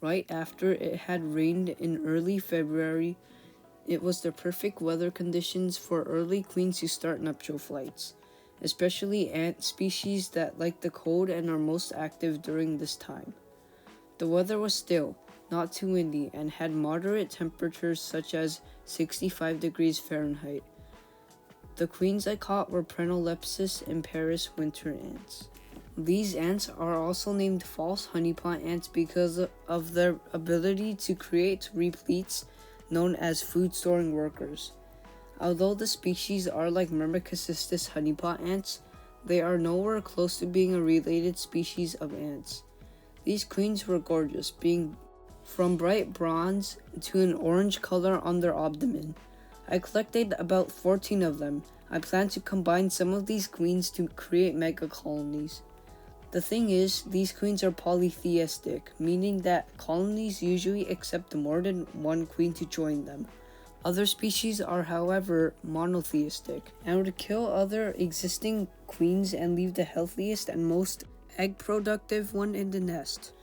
Right after it had rained in early February, it was the perfect weather conditions for early queens to start nuptial flights, especially ant species that like the cold and are most active during this time. The weather was still, not too windy, and had moderate temperatures such as 65 degrees Fahrenheit. The queens I caught were Prenolepsis and Paris winter ants. These ants are also named false honeypot ants because of their ability to create repletes known as food storing workers. Although the species are like Myrmecocystis honeypot ants, they are nowhere close to being a related species of ants. These queens were gorgeous, being from bright bronze to an orange color on their abdomen. I collected about 14 of them. I plan to combine some of these queens to create mega colonies. The thing is, these queens are polytheistic, meaning that colonies usually accept more than one queen to join them. Other species are, however, monotheistic and would kill other existing queens and leave the healthiest and most egg-productive one in the nest.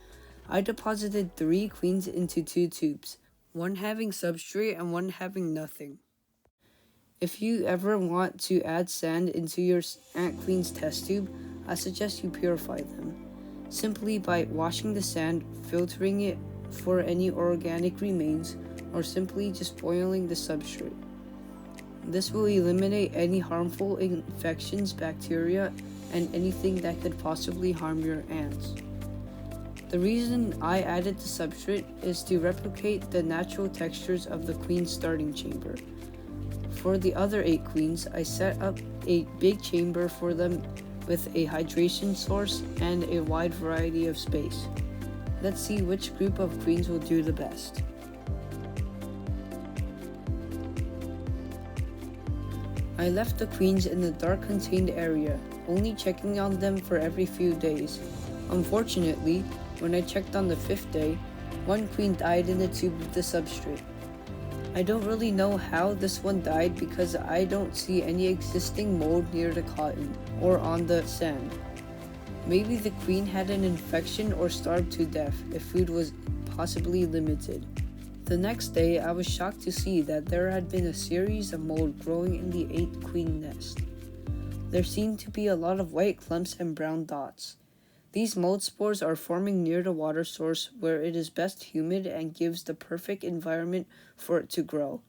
I deposited 3 queens into 2 tubes, one having substrate and one having nothing. If you ever want to add sand into your ant queen's test tube, I suggest you purify them, simply by washing the sand, filtering it for any organic remains, or simply just boiling the substrate. This will eliminate any harmful infections, bacteria, and anything that could possibly harm your ants. The reason I added the substrate is to replicate the natural textures of the queen's starting chamber. For the other 8 queens, I set up a big chamber for them with a hydration source and a wide variety of space. Let's see which group of queens will do the best. I left the queens in the dark contained area, only checking on them for every few days. Unfortunately, when I checked on the 5th day, one queen died in the tube of the substrate. I don't really know how this one died because I don't see any existing mold near the cotton or on the sand. Maybe the queen had an infection or starved to death if food was possibly limited. The next day, I was shocked to see that there had been a series of mold growing in the 8th queen nest. There seemed to be a lot of white clumps and brown dots. These mold spores are forming near the water source where it is best humid and gives the perfect environment for it to grow.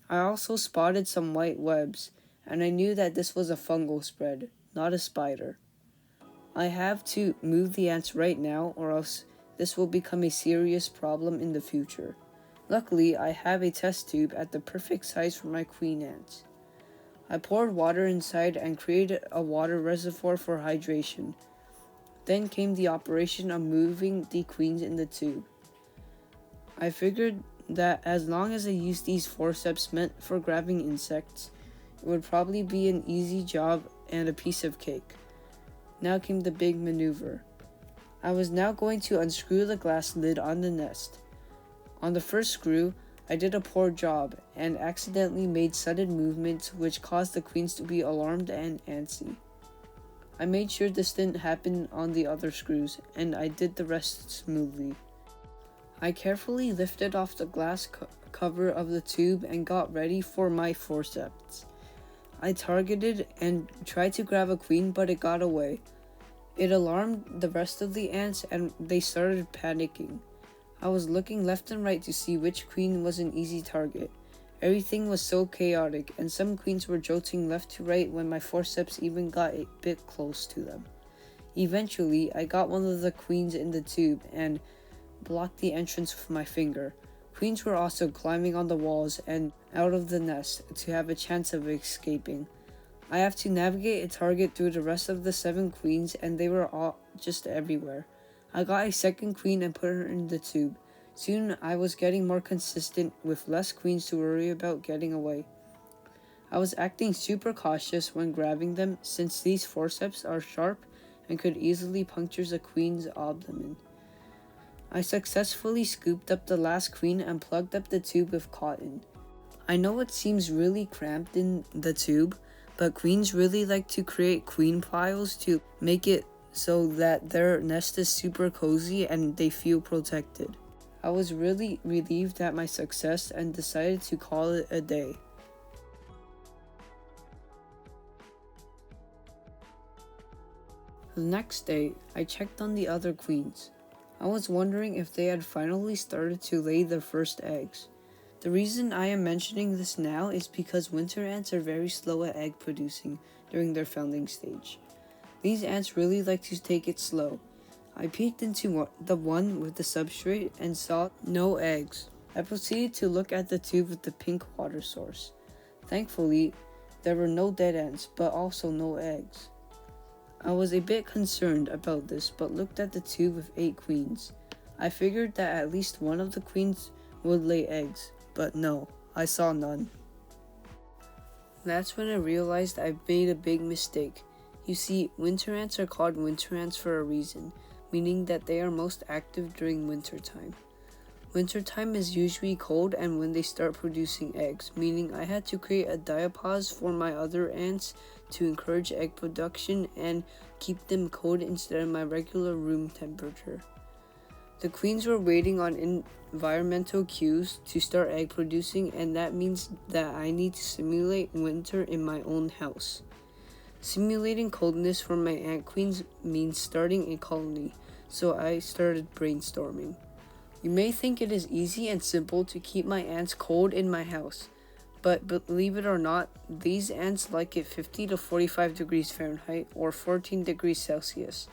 I also spotted some white webs, and I knew that this was a fungal spread, not a spider. I have to move the ants right now or else this will become a serious problem in the future. Luckily, I have a test tube at the perfect size for my queen ants. I poured water inside and created a water reservoir for hydration. Then came the operation of moving the queens in the tube. I figured that as long as I used these forceps meant for grabbing insects, it would probably be an easy job and a piece of cake. Now came the big maneuver. I was now going to unscrew the glass lid on the nest. On the first screw, I did a poor job and accidentally made sudden movements which caused the queens to be alarmed and antsy. I made sure this didn't happen on the other screws, and I did the rest smoothly. I carefully lifted off the glass cover of the tube and got ready for my forceps. I targeted and tried to grab a queen, but it got away. It alarmed the rest of the ants and they started panicking. I was looking left and right to see which queen was an easy target. Everything was so chaotic, and some queens were jolting left to right when my forceps even got a bit close to them. Eventually, I got one of the queens in the tube and blocked the entrance with my finger. Queens were also climbing on the walls and out of the nest to have a chance of escaping. I have to navigate a target through the rest of the 7 queens, and they were all just everywhere. I got a second queen and put her in the tube. Soon I was getting more consistent with less queens to worry about getting away. I was acting super cautious when grabbing them since these forceps are sharp and could easily puncture a queen's abdomen. I successfully scooped up the last queen and plugged up the tube with cotton. I know it seems really cramped in the tube, but queens really like to create queen piles to make it so that their nest is super cozy and they feel protected. I was really relieved at my success and decided to call it a day. The next day, I checked on the other queens. I was wondering if they had finally started to lay their first eggs. The reason I am mentioning this now is because winter ants are very slow at egg producing during their founding stage. These ants really like to take it slow. I peeked into the one with the substrate and saw no eggs. I proceeded to look at the tube with the pink water source. Thankfully, there were no dead ants, but also no eggs. I was a bit concerned about this, but looked at the tube with 8 queens. I figured that at least one of the queens would lay eggs, but no, I saw none. That's when I realized I've made a big mistake. You see, winter ants are called winter ants for a reason, meaning that they are most active during winter time. Wintertime is usually cold and when they start producing eggs, meaning I had to create a diapause for my other ants to encourage egg production and keep them cold instead of my regular room temperature. The queens were waiting on environmental cues to start egg producing, and that means that I need to simulate winter in my own house. Simulating coldness for my ant queens means starting a colony, so I started brainstorming. You may think it is easy and simple to keep my ants cold in my house, but believe it or not, these ants like it 50 to 45 degrees Fahrenheit or 14 degrees Celsius.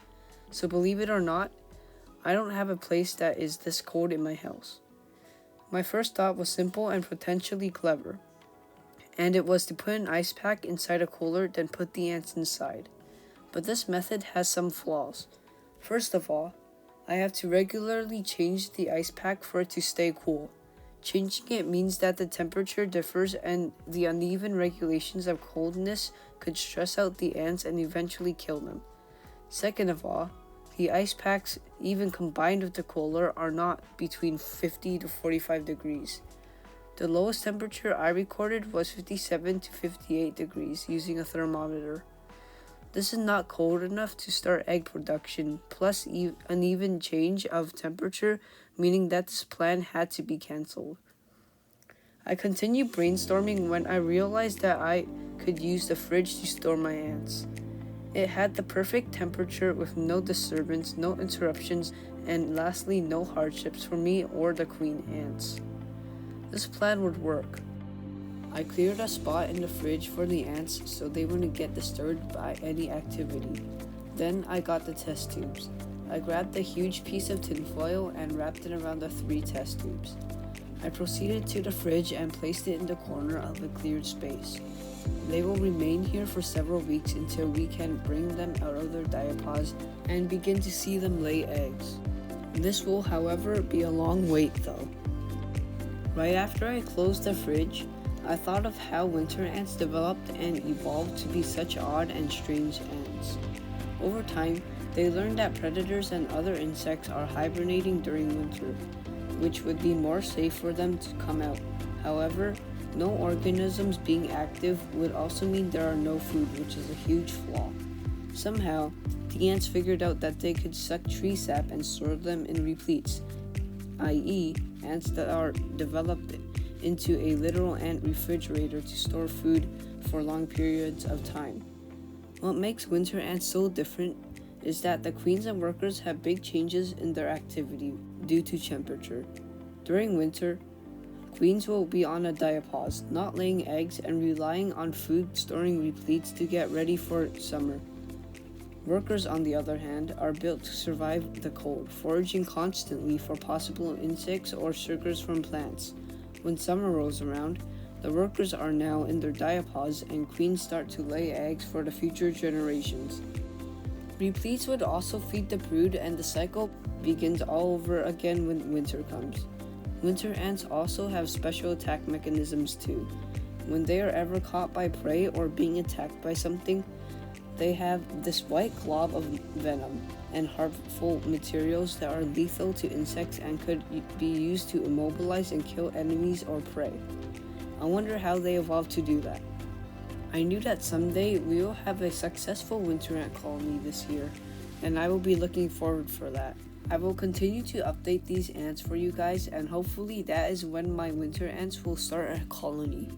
So believe it or not, I don't have a place that is this cold in my house. My first thought was simple and potentially clever, and it was to put an ice pack inside a cooler, then put the ants inside. But this method has some flaws. First of all, I have to regularly change the ice pack for it to stay cool. Changing it means that the temperature differs and the uneven regulations of coldness could stress out the ants and eventually kill them. Second of all, the ice packs, even combined with the cooler, are not between 50 to 45 degrees. The lowest temperature I recorded was 57 to 58 degrees using a thermometer. This is not cold enough to start egg production, plus uneven change of temperature, meaning that this plan had to be cancelled. I continued brainstorming when I realized that I could use the fridge to store my ants. It had the perfect temperature with no disturbance, no interruptions, and lastly, no hardships for me or the queen ants. This plan would work. I cleared a spot in the fridge for the ants so they wouldn't get disturbed by any activity. Then I got the test tubes. I grabbed a huge piece of tinfoil and wrapped it around the 3 test tubes. I proceeded to the fridge and placed it in the corner of a cleared space. They will remain here for several weeks until we can bring them out of their diapause and begin to see them lay eggs. This will, however, be a long wait though. Right after I closed the fridge, I thought of how winter ants developed and evolved to be such odd and strange ants. Over time, they learned that predators and other insects are hibernating during winter, which would be more safe for them to come out. However, no organisms being active would also mean there are no food, which is a huge flaw. Somehow, the ants figured out that they could suck tree sap and store them in repletes, i.e., ants that are developed into a literal ant refrigerator to store food for long periods of time. What makes winter ants so different is that the queens and workers have big changes in their activity due to temperature. During winter, queens will be on a diapause, not laying eggs and relying on food storing repletes to get ready for summer. Workers, on the other hand, are built to survive the cold, foraging constantly for possible insects or sugars from plants. When summer rolls around, the workers are now in their diapause and queens start to lay eggs for the future generations. Repletes would also feed the brood and the cycle begins all over again when winter comes. Winter ants also have special attack mechanisms too. When they are ever caught by prey or being attacked by something, they have this white glob of venom and harmful materials that are lethal to insects and could be used to immobilize and kill enemies or prey. I wonder how they evolved to do that. I knew that someday we will have a successful winter ant colony this year, and I will be looking forward for that. I will continue to update these ants for you guys, and hopefully that is when my winter ants will start a colony.